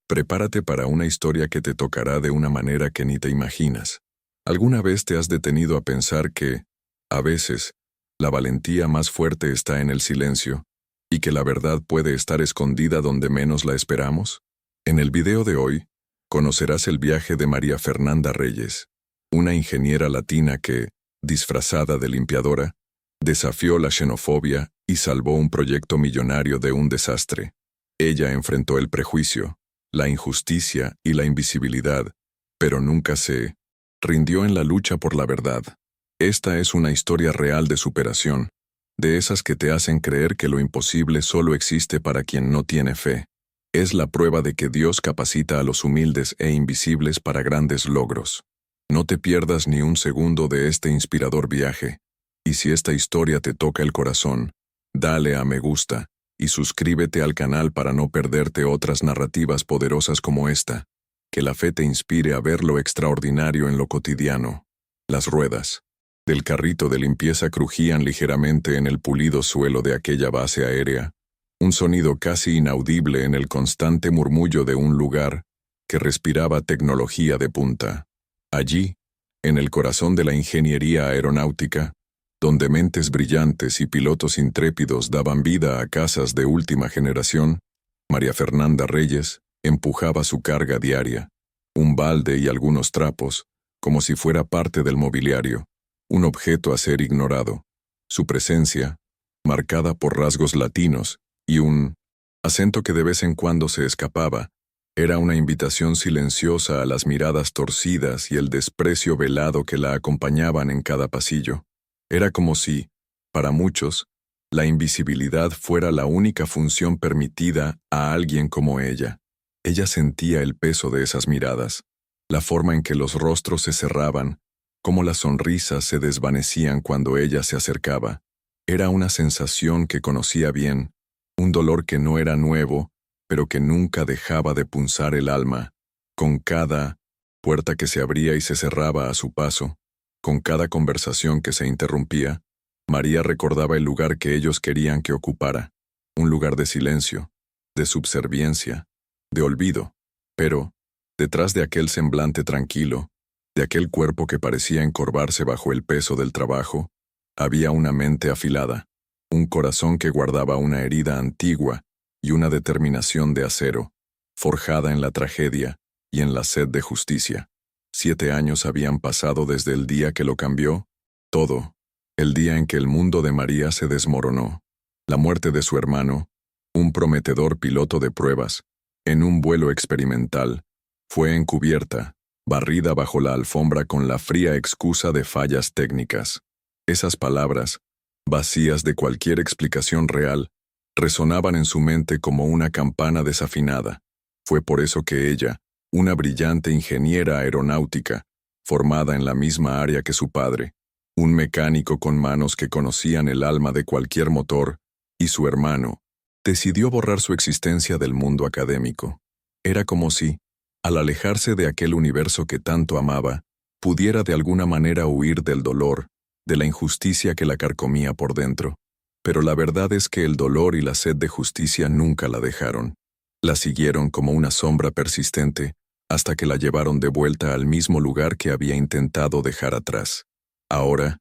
Prepárate para una historia que te tocará de una manera que ni te imaginas. ¿Alguna vez te has detenido a pensar que, a veces, la valentía más fuerte está en el silencio, y que la verdad puede estar escondida donde menos la esperamos? En el video de hoy, conocerás el viaje de María Fernanda Reyes, una ingeniera latina que, disfrazada de limpiadora, desafió la xenofobia y salvó un proyecto millonario de un desastre. Ella enfrentó el prejuicio, la injusticia y la invisibilidad, pero nunca se rindió en la lucha por la verdad. Esta es una historia real de superación, de esas que te hacen creer que lo imposible solo existe para quien no tiene fe. Es la prueba de que Dios capacita a los humildes e invisibles para grandes logros. No te pierdas ni un segundo de este inspirador viaje. Y si esta historia te toca el corazón, dale a me gusta y suscríbete al canal para no perderte otras narrativas poderosas como esta. Que la fe te inspire a ver lo extraordinario en lo cotidiano. Las ruedas del carrito de limpieza crujían ligeramente en el pulido suelo de aquella base aérea, un sonido casi inaudible en el constante murmullo de un lugar que respiraba tecnología de punta. Allí, en el corazón de la ingeniería aeronáutica, donde mentes brillantes y pilotos intrépidos daban vida a casas de última generación, María Fernanda Reyes empujaba su carga diaria, un balde y algunos trapos, como si fuera parte del mobiliario, un objeto a ser ignorado. Su presencia, marcada por rasgos latinos y un acento que de vez en cuando se escapaba, era una invitación silenciosa a las miradas torcidas y el desprecio velado que la acompañaban en cada pasillo. Era como si, para muchos, la invisibilidad fuera la única función permitida a alguien como ella. Ella sentía el peso de esas miradas, la forma en que los rostros se cerraban, cómo las sonrisas se desvanecían cuando ella se acercaba. Era una sensación que conocía bien, un dolor que no era nuevo, pero que nunca dejaba de punzar el alma, con cada puerta que se abría y se cerraba a su paso. Con cada conversación que se interrumpía, María recordaba el lugar que ellos querían que ocupara, un lugar de silencio, de subserviencia, de olvido. Pero, detrás de aquel semblante tranquilo, de aquel cuerpo que parecía encorvarse bajo el peso del trabajo, había una mente afilada, un corazón que guardaba una herida antigua y una determinación de acero, forjada en la tragedia y en la sed de justicia. 7 años habían pasado desde el día que lo cambió todo, el día en que el mundo de María se desmoronó. La muerte de su hermano, un prometedor piloto de pruebas, en un vuelo experimental, fue encubierta, barrida bajo la alfombra con la fría excusa de fallas técnicas. Esas palabras, vacías de cualquier explicación real, resonaban en su mente como una campana desafinada. Fue por eso que ella, una brillante ingeniera aeronáutica, formada en la misma área que su padre, un mecánico con manos que conocían el alma de cualquier motor, y su hermano, decidió borrar su existencia del mundo académico. Era como si, al alejarse de aquel universo que tanto amaba, pudiera de alguna manera huir del dolor, de la injusticia que la carcomía por dentro. Pero la verdad es que el dolor y la sed de justicia nunca la dejaron. La siguieron como una sombra persistente, hasta que la llevaron de vuelta al mismo lugar que había intentado dejar atrás. Ahora,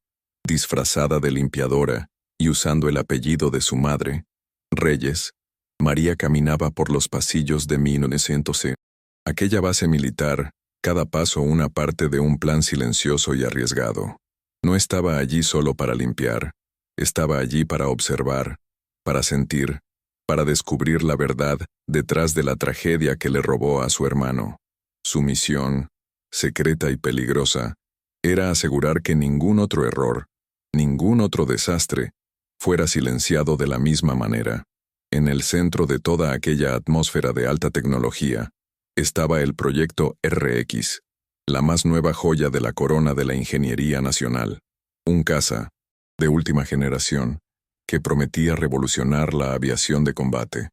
disfrazada de limpiadora y usando el apellido de su madre, Reyes, María caminaba por los pasillos de 1911. Aquella base militar, cada paso una parte de un plan silencioso y arriesgado. No estaba allí solo para limpiar, estaba allí para observar, para sentir, para descubrir la verdad detrás de la tragedia que le robó a su hermano. Su misión, secreta y peligrosa, era asegurar que ningún otro error, ningún otro desastre, fuera silenciado de la misma manera. En el centro de toda aquella atmósfera de alta tecnología, estaba el proyecto RX, la más nueva joya de la corona de la ingeniería nacional. Un caza, de última generación, que prometía revolucionar la aviación de combate.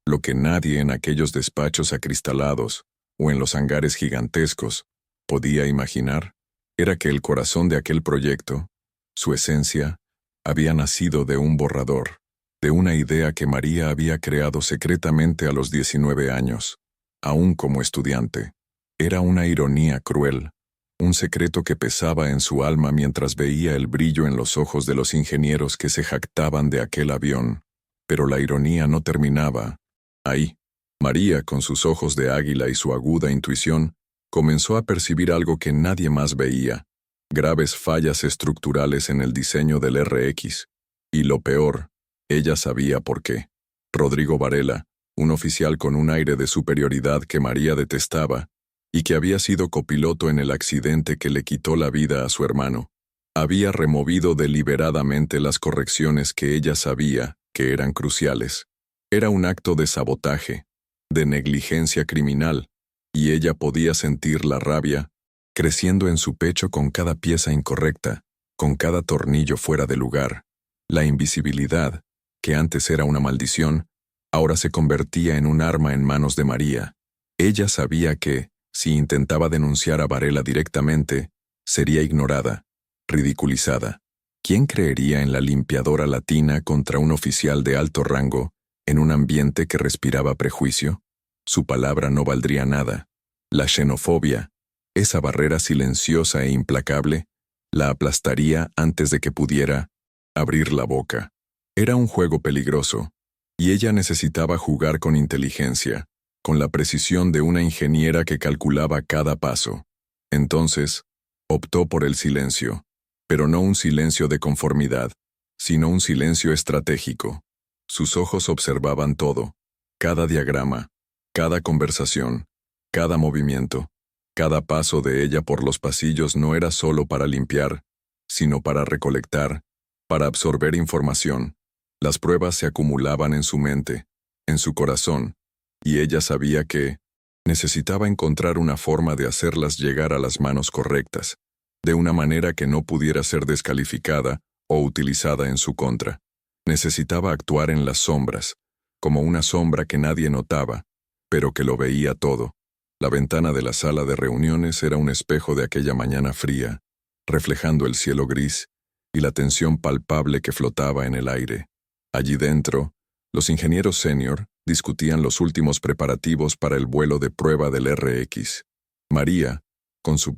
Lo que nadie en aquellos despachos acristalados, o en los hangares gigantescos, podía imaginar, era que el corazón de aquel proyecto, su esencia, había nacido de un borrador, de una idea que María había creado secretamente a los 19 años. aún como estudiante. Era una ironía cruel, un secreto que pesaba en su alma mientras veía el brillo en los ojos de los ingenieros que se jactaban de aquel avión. Pero la ironía no terminaba ahí. María, con sus ojos de águila y su aguda intuición, comenzó a percibir algo que nadie más veía: graves fallas estructurales en el diseño del RX. Y lo peor, ella sabía por qué. Rodrigo Varela, un oficial con un aire de superioridad que María detestaba, y que había sido copiloto en el accidente que le quitó la vida a su hermano, había removido deliberadamente las correcciones que ella sabía que eran cruciales. Era un acto de sabotaje, de negligencia criminal, y ella podía sentir la rabia creciendo en su pecho con cada pieza incorrecta, con cada tornillo fuera de lugar. La invisibilidad, que antes era una maldición, ahora se convertía en un arma en manos de María. Ella sabía que, si intentaba denunciar a Varela directamente, sería ignorada, ridiculizada. ¿Quién creería en la limpiadora latina contra un oficial de alto rango, en un ambiente que respiraba prejuicio? Su palabra no valdría nada. La xenofobia, esa barrera silenciosa e implacable, la aplastaría antes de que pudiera abrir la boca. Era un juego peligroso, y ella necesitaba jugar con inteligencia, con la precisión de una ingeniera que calculaba cada paso. Entonces, optó por el silencio, pero no un silencio de conformidad, sino un silencio estratégico. Sus ojos observaban todo, cada diagrama, cada conversación, cada movimiento. Cada paso de ella por los pasillos no era solo para limpiar, sino para recolectar, para absorber información. Las pruebas se acumulaban en su mente, en su corazón, y ella sabía que necesitaba encontrar una forma de hacerlas llegar a las manos correctas, de una manera que no pudiera ser descalificada o utilizada en su contra. Necesitaba actuar en las sombras, como una sombra que nadie notaba, pero que lo veía todo. La ventana de la sala de reuniones era un espejo de aquella mañana fría, reflejando el cielo gris y la tensión palpable que flotaba en el aire. Allí dentro, los ingenieros senior discutían los últimos preparativos para el vuelo de prueba del RX. María, con su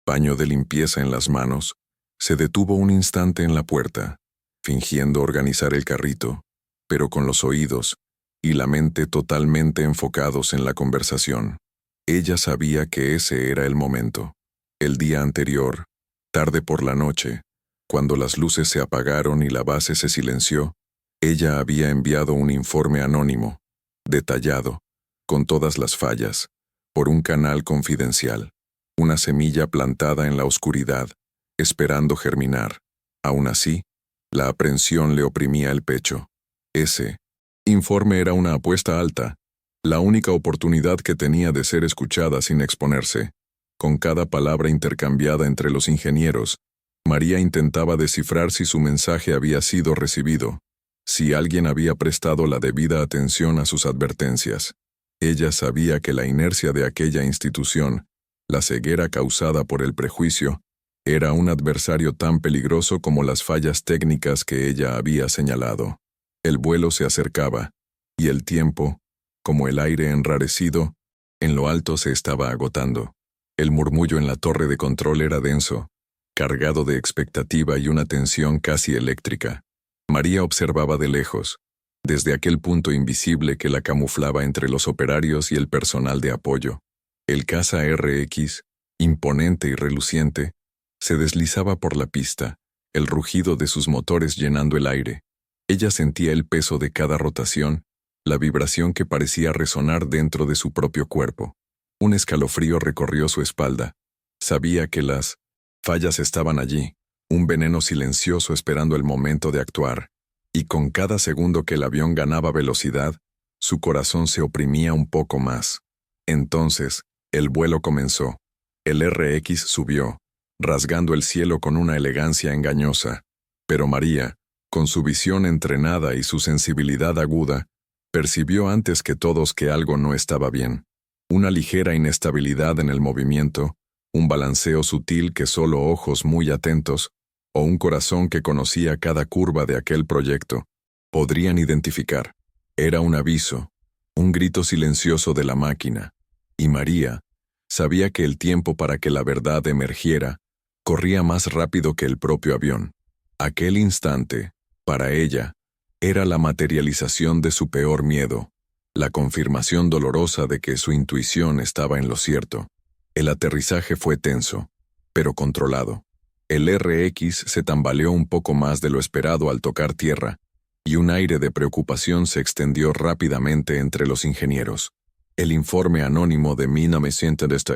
paño de limpieza en las manos, se detuvo un instante en la puerta, fingiendo organizar el carrito, pero con los oídos y la mente totalmente enfocados en la conversación. Ella sabía que ese era el momento. El día anterior, tarde por la noche, cuando las luces se apagaron y la base se silenció, ella había enviado un informe anónimo, detallado, con todas las fallas, por un canal confidencial, una semilla plantada en la oscuridad, esperando germinar. Aún así, la aprensión le oprimía el pecho. Ese informe era una apuesta alta, la única oportunidad que tenía de ser escuchada sin exponerse. Con cada palabra intercambiada entre los ingenieros, María intentaba descifrar si su mensaje había sido recibido, si alguien había prestado la debida atención a sus advertencias. Ella sabía que la inercia de aquella institución, la ceguera causada por el prejuicio, era un adversario tan peligroso como las fallas técnicas que ella había señalado. El vuelo se acercaba, y el tiempo, como el aire enrarecido, en lo alto se estaba agotando. El murmullo en la torre de control era denso, cargado de expectativa y una tensión casi eléctrica. María observaba de lejos, desde aquel punto invisible que la camuflaba entre los operarios y el personal de apoyo. El caza RX, imponente y reluciente, se deslizaba por la pista, el rugido de sus motores llenando el aire. Ella sentía el peso de cada rotación, la vibración que parecía resonar dentro de su propio cuerpo. Un escalofrío recorrió su espalda. Sabía que las fallas estaban allí, un veneno silencioso esperando el momento de actuar, y con cada segundo que el avión ganaba velocidad, su corazón se oprimía un poco más. Entonces, el vuelo comenzó. El RX subió, rasgando el cielo con una elegancia engañosa, pero María, con su visión entrenada y su sensibilidad aguda, percibió antes que todos que algo no estaba bien. Una ligera inestabilidad en el movimiento, un balanceo sutil que solo ojos muy atentos, o un corazón que conocía cada curva de aquel proyecto, podrían identificar. Era un aviso, un grito silencioso de la máquina, y María sabía que el tiempo para que la verdad emergiera corría más rápido que el propio avión. Aquel instante, para ella, era la materialización de su peor miedo, la confirmación dolorosa de que su intuición estaba en lo cierto. El aterrizaje fue tenso, pero controlado. El RX se tambaleó un poco más de lo esperado al tocar tierra, y un aire de preocupación se extendió rápidamente entre los ingenieros. El informe anónimo de 1900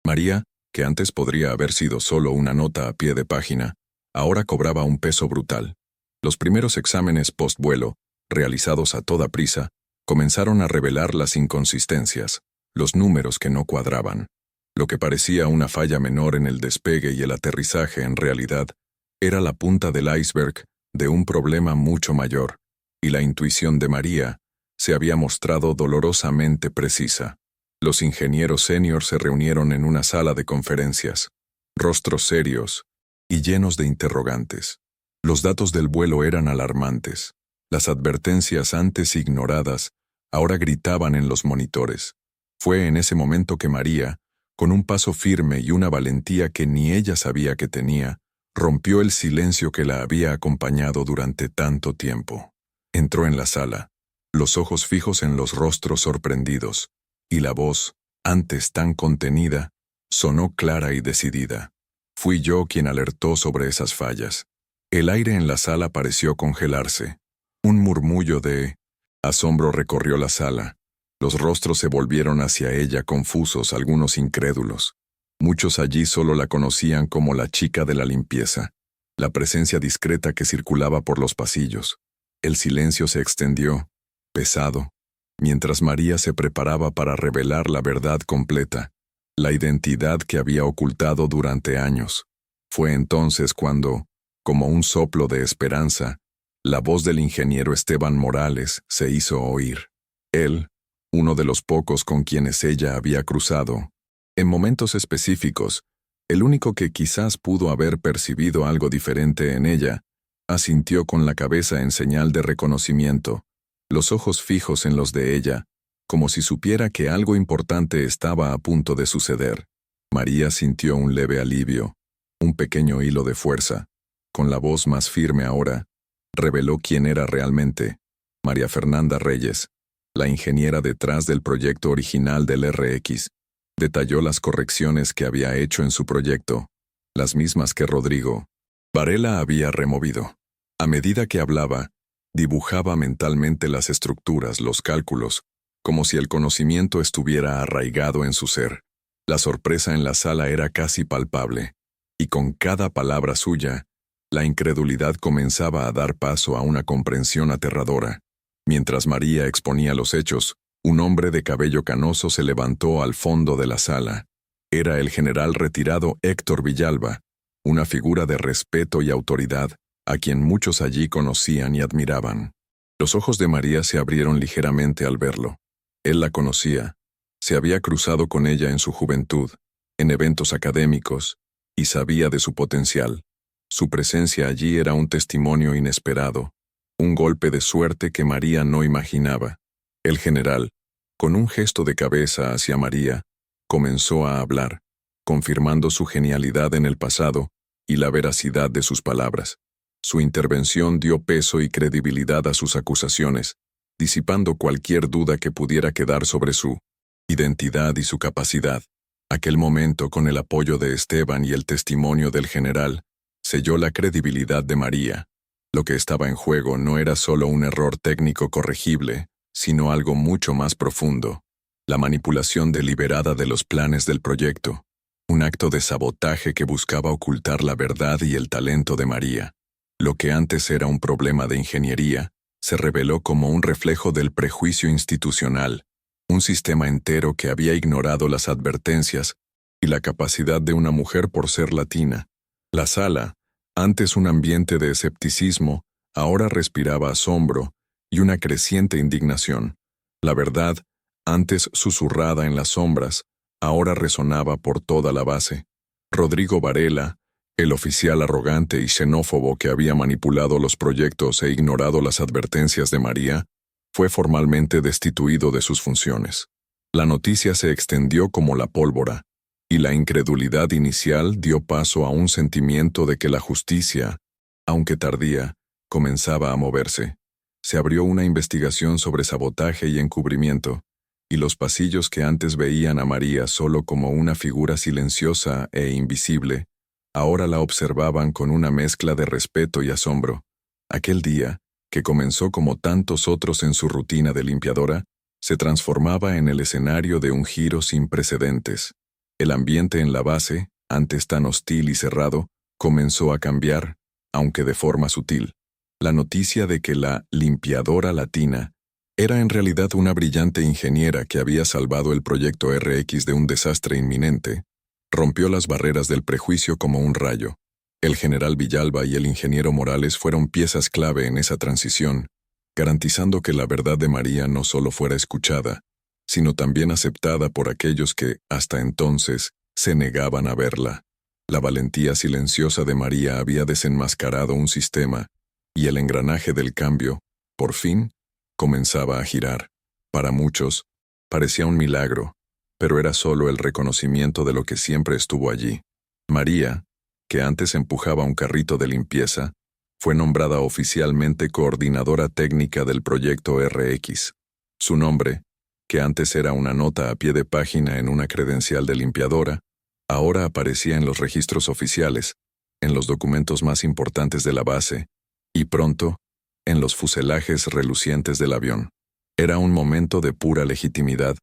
María, que antes podría haber sido solo una nota a pie de página, ahora cobraba un peso brutal. Los primeros exámenes post-vuelo, realizados a toda prisa, comenzaron a revelar las inconsistencias, los números que no cuadraban. Lo que parecía una falla menor en el despegue y el aterrizaje en realidad era la punta del iceberg de un problema mucho mayor, y la intuición de María se había mostrado dolorosamente precisa. Los ingenieros senior se reunieron en una sala de conferencias, rostros serios y llenos de interrogantes. Los datos del vuelo eran alarmantes. Las advertencias antes ignoradas ahora gritaban en los monitores. Fue en ese momento que María, con un paso firme y una valentía que ni ella sabía que tenía, rompió el silencio que la había acompañado durante tanto tiempo. Entró en la sala, los ojos fijos en los rostros sorprendidos, y la voz, antes tan contenida, sonó clara y decidida. Fui yo quien alertó sobre esas fallas. El aire en la sala pareció congelarse. Un murmullo de asombro recorrió la sala. Los rostros se volvieron hacia ella confusos, algunos incrédulos. Muchos allí solo la conocían como la chica de la limpieza, la presencia discreta que circulaba por los pasillos. El silencio se extendió, pesado, mientras María se preparaba para revelar la verdad completa, la identidad que había ocultado durante años. Fue entonces cuando, como un soplo de esperanza, la voz del ingeniero Esteban Morales se hizo oír. Él, uno de los pocos con quienes ella había cruzado, en momentos específicos, el único que quizás pudo haber percibido algo diferente en ella, asintió con la cabeza en señal de reconocimiento, los ojos fijos en los de ella, como si supiera que algo importante estaba a punto de suceder. María sintió un leve alivio, un pequeño hilo de fuerza. Con la voz más firme ahora, reveló quién era realmente: María Fernanda Reyes, la ingeniera detrás del proyecto original del RX. Detalló las correcciones que había hecho en su proyecto, las mismas que Rodrigo Varela había removido. A medida que hablaba, dibujaba mentalmente las estructuras, los cálculos, como si el conocimiento estuviera arraigado en su ser. La sorpresa en la sala era casi palpable, y con cada palabra suya, la incredulidad comenzaba a dar paso a una comprensión aterradora. Mientras María exponía los hechos, un hombre de cabello canoso se levantó al fondo de la sala. Era el general retirado Héctor Villalba, una figura de respeto y autoridad, a quien muchos allí conocían y admiraban. Los ojos de María se abrieron ligeramente al verlo. Él la conocía. Se había cruzado con ella en su juventud, en eventos académicos, y sabía de su potencial. Su presencia allí era un testimonio inesperado, un golpe de suerte que María no imaginaba. El general, con un gesto de cabeza hacia María, comenzó a hablar, confirmando su genialidad en el pasado y la veracidad de sus palabras. Su intervención dio peso y credibilidad a sus acusaciones, disipando cualquier duda que pudiera quedar sobre su identidad y su capacidad. Aquel momento, con el apoyo de Esteban y el testimonio del general, selló la credibilidad de María. Lo que estaba en juego no era solo un error técnico corregible, sino algo mucho más profundo: la manipulación deliberada de los planes del proyecto, un acto de sabotaje que buscaba ocultar la verdad y el talento de María. Lo que antes era un problema de ingeniería, se reveló como un reflejo del prejuicio institucional, un sistema entero que había ignorado las advertencias y la capacidad de una mujer por ser latina. La sala, antes un ambiente de escepticismo, ahora respiraba asombro y una creciente indignación. La verdad, antes susurrada en las sombras, ahora resonaba por toda la base. Rodrigo Varela, el oficial arrogante y xenófobo que había manipulado los proyectos e ignorado las advertencias de María, fue formalmente destituido de sus funciones. La noticia se extendió como la pólvora, y la incredulidad inicial dio paso a un sentimiento de que la justicia, aunque tardía, comenzaba a moverse. Se abrió una investigación sobre sabotaje y encubrimiento, y los pasillos que antes veían a María solo como una figura silenciosa e invisible, ahora la observaban con una mezcla de respeto y asombro. Aquel día, que comenzó como tantos otros en su rutina de limpiadora, se transformaba en el escenario de un giro sin precedentes. El ambiente en la base, antes tan hostil y cerrado, comenzó a cambiar, aunque de forma sutil. La noticia de que la limpiadora latina era en realidad una brillante ingeniera que había salvado el proyecto RX de un desastre inminente, rompió las barreras del prejuicio como un rayo. El general Villalba y el ingeniero Morales fueron piezas clave en esa transición, garantizando que la verdad de María no solo fuera escuchada, sino también aceptada por aquellos que, hasta entonces, se negaban a verla. La valentía silenciosa de María había desenmascarado un sistema, y el engranaje del cambio, por fin, comenzaba a girar. Para muchos, parecía un milagro, pero era solo el reconocimiento de lo que siempre estuvo allí. María, que antes empujaba un carrito de limpieza, fue nombrada oficialmente coordinadora técnica del proyecto RX. Su nombre, que antes era una nota a pie de página en una credencial de limpiadora, ahora aparecía en los registros oficiales, en los documentos más importantes de la base, y pronto, en los fuselajes relucientes del avión. Era un momento de pura legitimidad,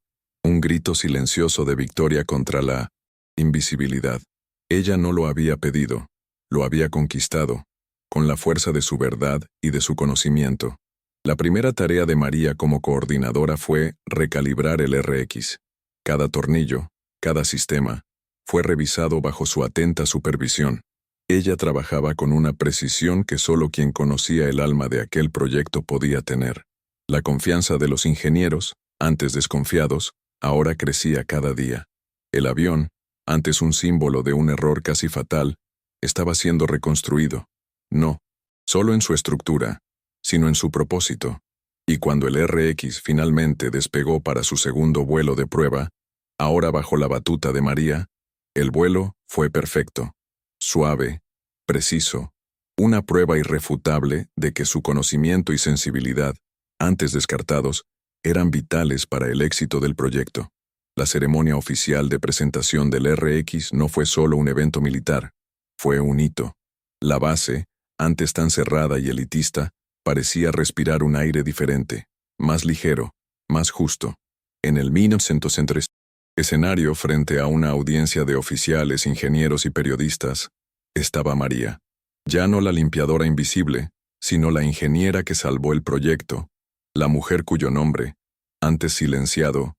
un grito silencioso de victoria contra la invisibilidad. Ella no lo había pedido, lo había conquistado, con la fuerza de su verdad y de su conocimiento. La primera tarea de María como coordinadora fue recalibrar el RX. Cada tornillo, cada sistema, fue revisado bajo su atenta supervisión. Ella trabajaba con una precisión que solo quien conocía el alma de aquel proyecto podía tener. La confianza de los ingenieros, antes desconfiados, ahora crecía cada día. El avión, antes un símbolo de un error casi fatal, estaba siendo reconstruido. No, solo en su estructura, sino en su propósito. Y cuando el RX finalmente despegó para su segundo vuelo de prueba, ahora bajo la batuta de María, el vuelo fue perfecto, suave, preciso, una prueba irrefutable de que su conocimiento y sensibilidad, antes descartados, eran vitales para el éxito del proyecto. La ceremonia oficial de presentación del RX no fue solo un evento militar, fue un hito. La base, antes tan cerrada y elitista, parecía respirar un aire diferente, más ligero, más justo. En el 1903, escenario frente a una audiencia de oficiales, ingenieros y periodistas, estaba María. Ya no la limpiadora invisible, sino la ingeniera que salvó el proyecto, la mujer cuyo nombre, antes silenciado,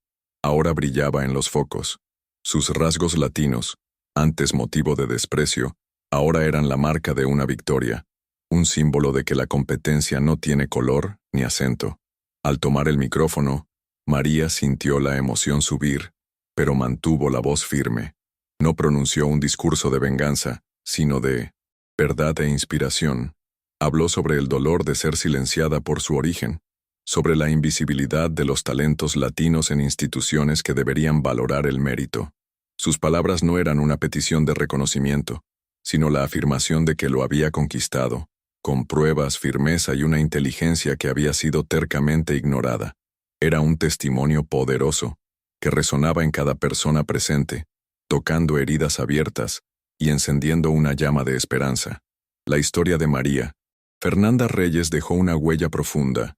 ahora brillaba en los focos. Sus rasgos latinos, antes motivo de desprecio, ahora eran la marca de una victoria, un símbolo de que la competencia no tiene color ni acento. Al tomar el micrófono, María sintió la emoción subir, pero mantuvo la voz firme. No pronunció un discurso de venganza, sino de verdad e inspiración. Habló sobre el dolor de ser silenciada por su origen, sobre la invisibilidad de los talentos latinos en instituciones que deberían valorar el mérito. Sus palabras no eran una petición de reconocimiento, sino la afirmación de que lo había conquistado, con pruebas, firmeza y una inteligencia que había sido tercamente ignorada. Era un testimonio poderoso, que resonaba en cada persona presente, tocando heridas abiertas y encendiendo una llama de esperanza. La historia de María Fernanda Reyes dejó una huella profunda.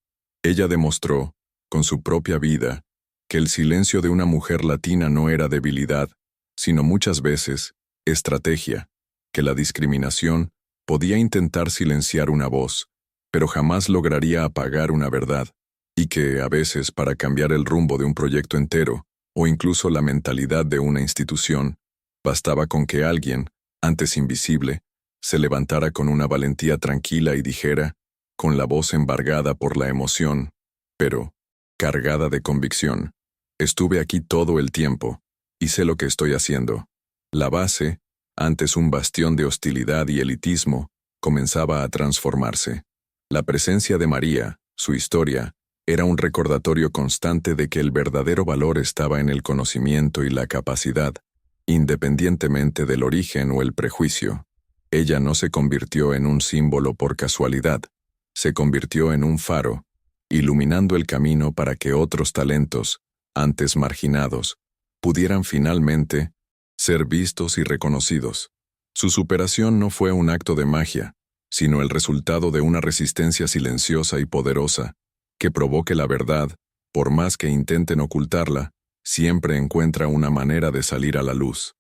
Ella demostró, con su propia vida, que el silencio de una mujer latina no era debilidad, sino muchas veces, estrategia, que la discriminación podía intentar silenciar una voz, pero jamás lograría apagar una verdad, y que, a veces, para cambiar el rumbo de un proyecto entero, o incluso la mentalidad de una institución, bastaba con que alguien, antes invisible, se levantara con una valentía tranquila y ligera, con la voz embargada por la emoción, pero cargada de convicción. Estuve aquí todo el tiempo, y sé lo que estoy haciendo. La base, antes un bastión de hostilidad y elitismo, comenzaba a transformarse. La presencia de María, su historia, Era un recordatorio constante de que el verdadero valor estaba en el conocimiento y la capacidad, independientemente del origen o el prejuicio. Ella no se convirtió en un símbolo por casualidad, se convirtió en un faro, iluminando el camino para que otros talentos, antes marginados, pudieran finalmente ser vistos y reconocidos. Su superación no fue un acto de magia, sino el resultado de una resistencia silenciosa y poderosa, que probó que la verdad, por más que intenten ocultarla, siempre encuentra una manera de salir a la luz.